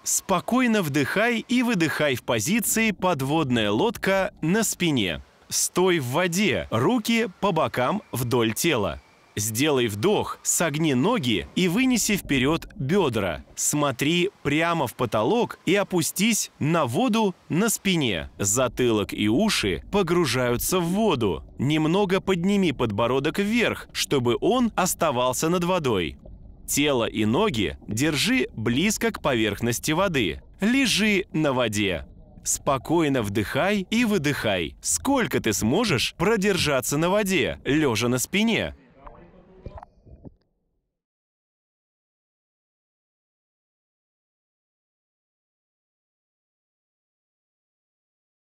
Спокойно вдыхай и выдыхай в позиции подводная лодка на спине. Стой в воде, руки по бокам вдоль тела. Сделай вдох, согни ноги и вынеси вперед бедра. Смотри прямо в потолок и опустись на воду на спине. Затылок и уши погружаются в воду. Немного подними подбородок вверх, чтобы он оставался над водой. Тело и ноги держи близко к поверхности воды. Лежи на воде. Спокойно вдыхай и выдыхай. Сколько ты сможешь продержаться на воде, лежа на спине?